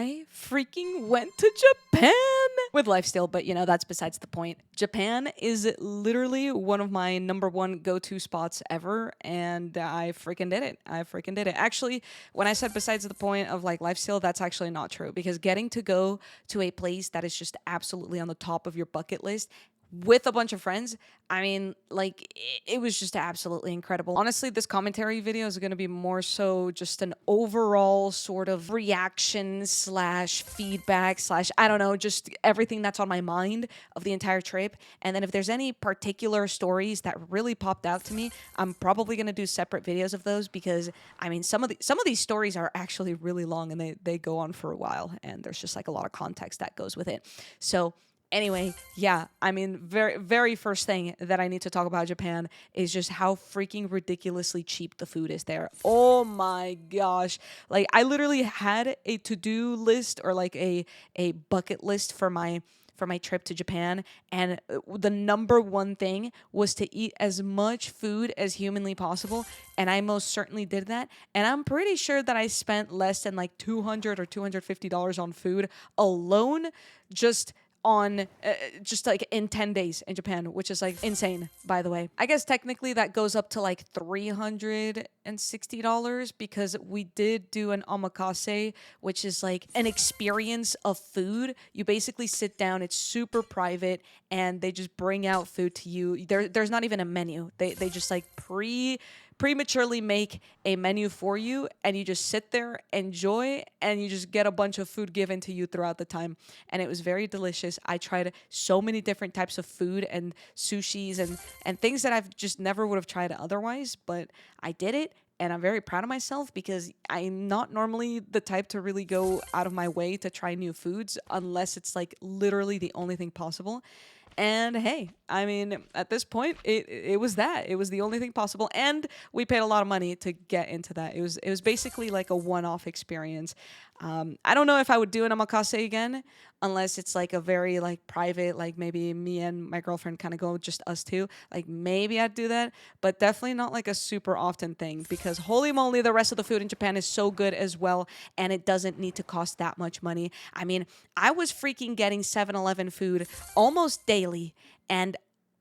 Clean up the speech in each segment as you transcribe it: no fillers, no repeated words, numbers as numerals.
I freaking went to Japan with Lifesteal, but that's besides the point. Japan is literally one of my number one go-to spots ever, and I freaking did it. Actually, when I said besides the point of like Lifesteal, that's actually not true, because getting to go to a place that is just absolutely on the top of your bucket list with a bunch of friends, I mean, like, it was just absolutely incredible. Honestly, this commentary video is going to be more so just an overall sort of reaction slash feedback slash, I don't know, just everything that's on my mind of the entire trip. And then if there's any particular stories that really popped out to me, I'm probably going to do separate videos of those, because I mean, some of these stories are actually really long, and they go on for a while, and there's just like a lot of context that goes with it. So anyway, yeah, I mean, very first thing that I need to talk about Japan is just how freaking ridiculously cheap the food is there. Oh my gosh. Like, I literally had a to-do list, or like a bucket list for my trip to Japan, and the number one thing was to eat as much food as humanly possible, and I most certainly did that. And I'm pretty sure that I spent less than like $200 or $250 on food alone, just like in 10 days in Japan, which is like insane, by the way. I guess technically that goes up to like $360, because we did do an omakase, which is like an experience of food. You basically sit down, it's super private, and they just bring out food to you. There's not even a menu. They just like prematurely make a menu for you, and you just sit there, enjoy, and you just get a bunch of food given to you throughout the time. And it was very delicious. I tried so many different types of food and sushis and things that I've just never would have tried otherwise, but I did it. And I'm very proud of myself, because I'm not normally the type to really go out of my way to try new foods unless it's like literally the only thing possible. And hey, I mean, at this point, it was that. It was the only thing possible, and we paid a lot of money to get into that. It was basically like a one-off experience. I don't know if I would do an omakase again, unless it's like a very like private, like maybe me and my girlfriend kind of go, just us two. Like maybe I'd do that, but definitely not like a super often thing, because holy moly, the rest of the food in Japan is so good as well, and it doesn't need to cost that much money. I mean, I was freaking getting 7-Eleven food almost daily, and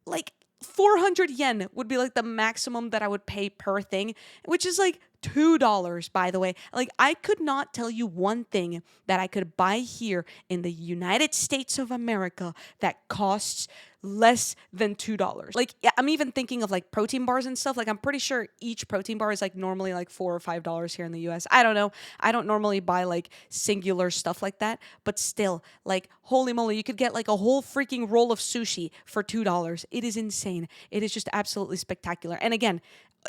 like 400 yen would be like the maximum that I would pay per thing, which is like $2, by the way. Like, I could not tell you one thing that I could buy here in the United States of America that costs less than $2. Like, yeah, I'm even thinking of like protein bars and stuff. Like, I'm pretty sure each protein bar is like normally like $4 or $5 here in the US. I don't know. I don't normally buy like singular stuff like that, but still, like, holy moly, you could get like a whole freaking roll of sushi for $2. It is insane. It is just absolutely spectacular. And again,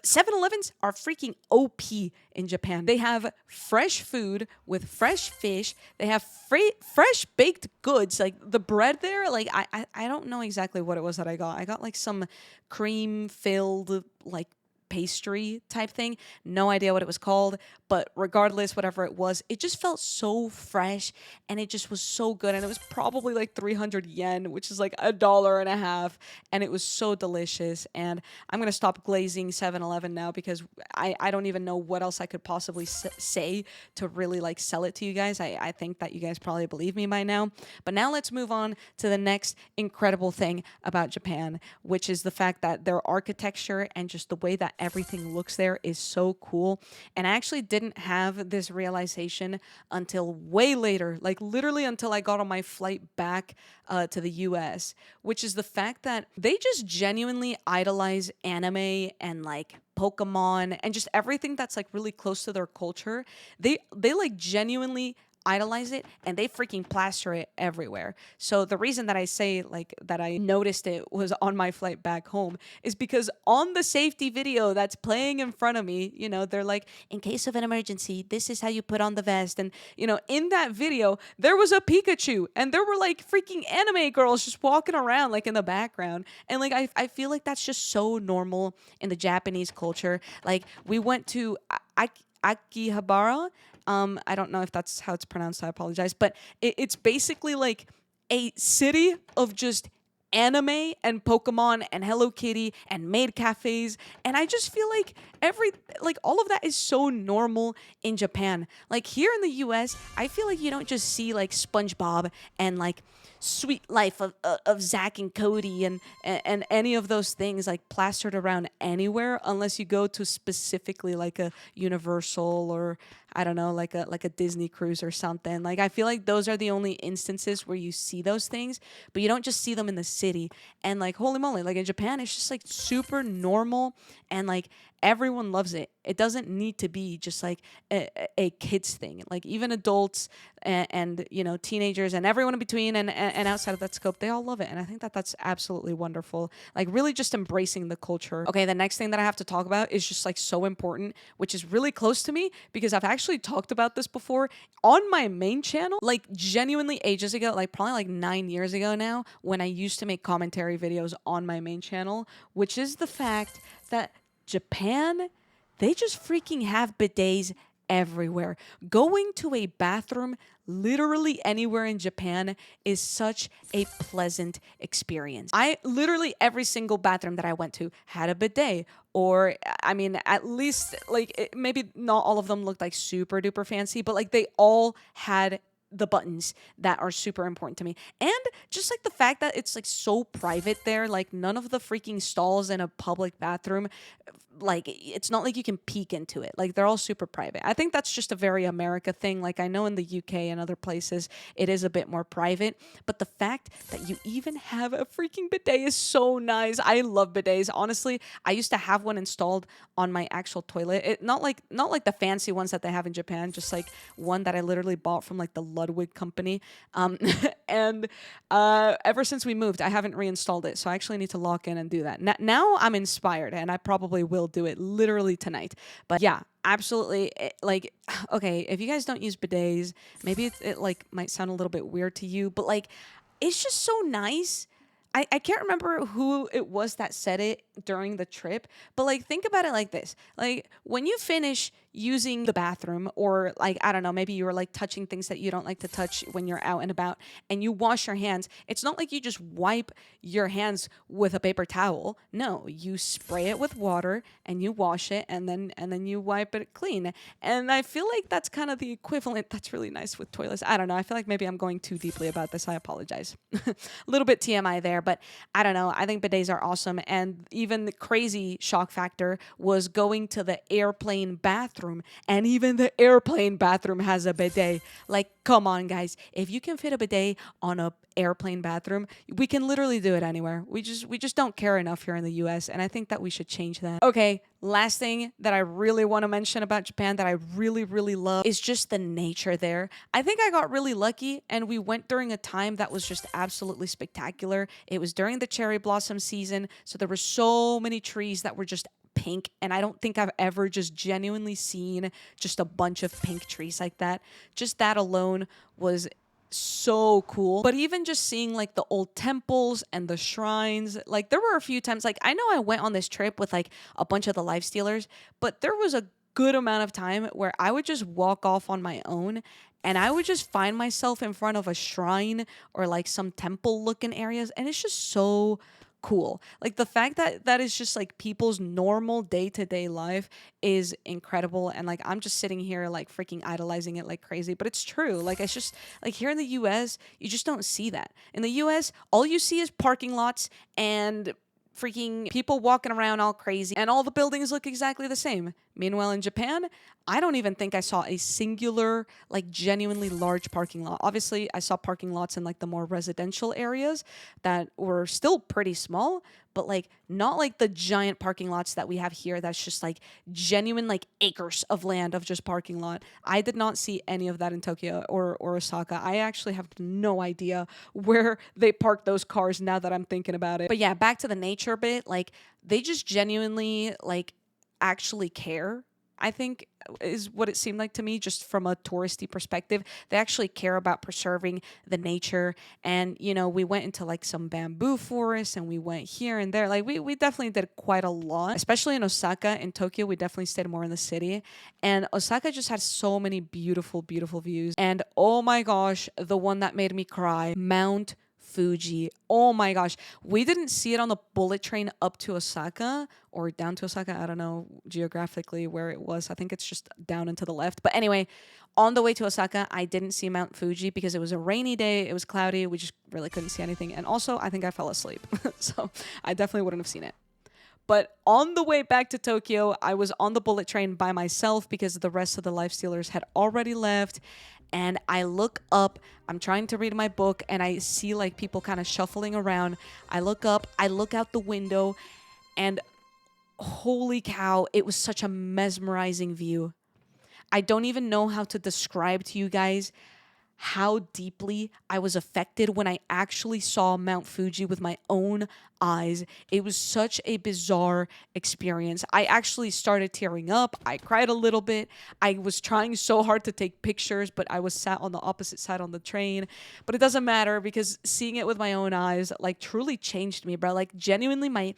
7-Elevens are freaking OP in Japan. They have fresh food with fresh fish. They have fresh baked goods. Like, the bread there, like, I don't know exactly what it was that I got. I got like some cream filled like pastry type thing. No idea what it was called, but regardless, whatever it was, it just felt so fresh, and it just was so good. And it was probably like 300 yen, which is like $1.50, and it was so delicious. And I'm gonna stop glazing 7-Eleven now, because I don't even know what else I could possibly say to really like sell it to you guys. I think that you guys probably believe me by now. But now let's move on to the next incredible thing about Japan, which is the fact that their architecture and just the way that everything looks there is so cool. And I actually didn't have this realization until way later, like literally until I got on my flight back to the US, which is the fact that they just genuinely idolize anime and like Pokemon and just everything that's like really close to their culture. They like genuinely idolize it, and they freaking plaster it everywhere. So the reason that I say like that I noticed it was on my flight back home is because on the safety video that's playing in front of me, they're like, in case of an emergency, this is how you put on the vest. And in that video there was a Pikachu, and there were like freaking anime girls just walking around like in the background. And like I feel like that's just so normal in the Japanese culture. Like, we went to Akihabara. I don't know if that's how it's pronounced. I apologize. But it's basically like a city of just anime and Pokemon and Hello Kitty and maid cafes. And I just feel like like all of that is so normal in Japan. Like here in the US, I feel like you don't just see like SpongeBob and like Sweet Life of Zach and Cody and any of those things like plastered around anywhere unless you go to specifically like a Universal or I don't know, like a Disney cruise or something. Like I feel like those are the only instances where you see those things, but you don't just see them in the city. And like holy moly, like in Japan it's just like super normal and like everyone loves it. It doesn't need to be just like a kids thing. Like even adults and you know teenagers and everyone in between and outside of that scope, they all love it. And I think that that's absolutely wonderful. Like really just embracing the culture. Okay, the next thing that I have to talk about is just like so important, which is really close to me because I've actually talked about this before on my main channel, like genuinely ages ago, like probably like 9 years ago now, when I used to make commentary videos on my main channel, which is the fact that Japan, they just freaking have bidets everywhere. Going to a bathroom literally anywhere in Japan is such a pleasant experience. I literally every single bathroom that I went to had a bidet, or I mean at least like maybe not all of them looked like super duper fancy, but like they all had the buttons that are super important to me. And just like the fact that it's like so private there, like none of the freaking stalls in a public bathroom, like it's not like you can peek into it. Like they're all super private. I think that's just a very America thing. Like I know in the UK and other places it is a bit more private, but the fact that you even have a freaking bidet is so nice. I love bidets. Honestly, I used to have one installed on my actual toilet. Not like the fancy ones that they have in Japan, just like one that I literally bought from like the Ludwig company. And ever since we moved, I haven't reinstalled it. So I actually need to lock in and do that. Now I'm inspired and I probably will do it literally tonight. But yeah, absolutely. Like, okay, if you guys don't use bidets, maybe it like might sound a little bit weird to you, but like, it's just so nice. I can't remember who it was that said it during the trip, but like think about it like this. Like when you finish using the bathroom or like I don't know, maybe you were like touching things that you don't like to touch when you're out and about and you wash your hands, it's not like you just wipe your hands with a paper towel. No, you spray it with water and you wash it and then you wipe it clean. And I feel like that's kind of the equivalent. That's really nice with toilets. I don't know. I feel like maybe I'm going too deeply about this. I apologize. A little bit TMI there, but I don't know. I think bidets are awesome. And even the crazy shock factor was going to the airplane bathroom, and even the airplane bathroom has a bidet. Like, come on, guys. If you can fit a bidet on a airplane bathroom, we can literally do it anywhere. We just don't care enough here in the US, and I think that we should change that. Okay, last thing that I really want to mention about Japan that I really love is just the nature there. I think I got really lucky and we went during a time that was just absolutely spectacular. It was during the cherry blossom season, so there were so many trees that were just pink, and I don't think I've ever just genuinely seen just a bunch of pink trees like that. Just that alone was so cool. But even just seeing like the old temples and the shrines, like there were a few times, like I know I went on this trip with like a bunch of the Lifestealers, but there was a good amount of time where I would just walk off on my own and I would just find myself in front of a shrine or like some temple looking areas, and it's just so cool. Like the fact that that is just like people's normal day-to-day life is incredible, and like I'm just sitting here like freaking idolizing it like crazy, but it's true. Like it's just like here in the US you just don't see that. In the US all you see is parking lots and freaking people walking around all crazy, and all the buildings look exactly the same. Meanwhile, in Japan, I don't even think I saw a singular, like, genuinely large parking lot. Obviously, I saw parking lots in, like, the more residential areas that were still pretty small, but, like, not like the giant parking lots that we have here that's just, like, genuine, like, acres of land of just parking lot. I did not see any of that in Tokyo or Osaka. I actually have no idea where they park those cars now that I'm thinking about it. But yeah, back to the nature bit, like, they just genuinely, like, actually care, I think, is what it seemed like to me, just from a touristy perspective. They actually care about preserving the nature. And, you know, we went into like some bamboo forests and we went here and there. Like we definitely did quite a lot, especially in Osaka. In Tokyo, we definitely stayed more in the city. And Osaka just had so many beautiful, beautiful views. And oh my gosh, the one that made me cry, Mount Fuji. Oh my gosh. We didn't see it on the bullet train up to Osaka or down to Osaka. I don't know geographically where it was. I think it's just down and to the left. But anyway, on the way to Osaka, I didn't see Mount Fuji because it was a rainy day. It was cloudy. We just really couldn't see anything. And also, I think I fell asleep. So I definitely wouldn't have seen it. But on the way back to Tokyo, I was on the bullet train by myself because the rest of the Lifestealers had already left. And I look up, I'm trying to read my book, and I see like people kind of shuffling around. I look up, I look out the window, and holy cow, it was such a mesmerizing view. I don't even know how to describe to you guys how deeply I was affected when I actually saw Mount Fuji with my own eyes. It was such a bizarre experience. I actually started tearing up. I cried a little bit. I was trying so hard to take pictures, but I was sat on the opposite side on the train. But it doesn't matter because seeing it with my own eyes like truly changed me, bro. Like genuinely my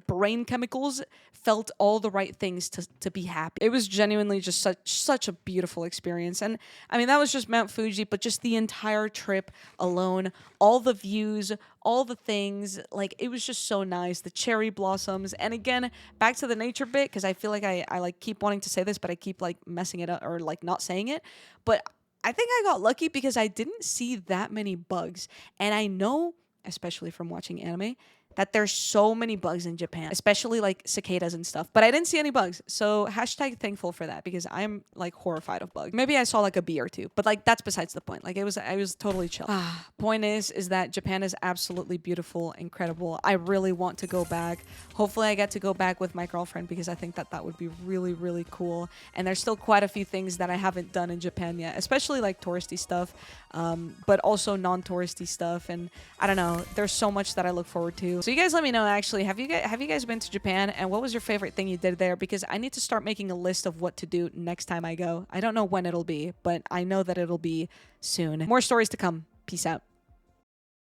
brain chemicals felt all the right things to be happy. It was genuinely just such a beautiful experience. And I mean, that was just Mount Fuji, but just the entire trip alone, all the views, all the things, like it was just so nice. The cherry blossoms. And again, back to the nature bit, because I feel like I like keep wanting to say this, but I keep like messing it up or like not saying it. But I think I got lucky because I didn't see that many bugs. And I know, especially from watching anime, that there's so many bugs in Japan, especially like cicadas and stuff. But I didn't see any bugs. So hashtag thankful for that because I'm like horrified of bugs. Maybe I saw like a bee or two, but like that's besides the point. Like I was totally chill. Point is that Japan is absolutely beautiful, incredible. I really want to go back. Hopefully I get to go back with my girlfriend because I think that would be really, really cool. And there's still quite a few things that I haven't done in Japan yet, especially like touristy stuff, but also non-touristy stuff. And I don't know, there's so much that I look forward to. So you guys let me know, actually, have you guys been to Japan, and what was your favorite thing you did there? Because I need to start making a list of what to do next time I go. I don't know when it'll be, but I know that it'll be soon. More stories to come. Peace out.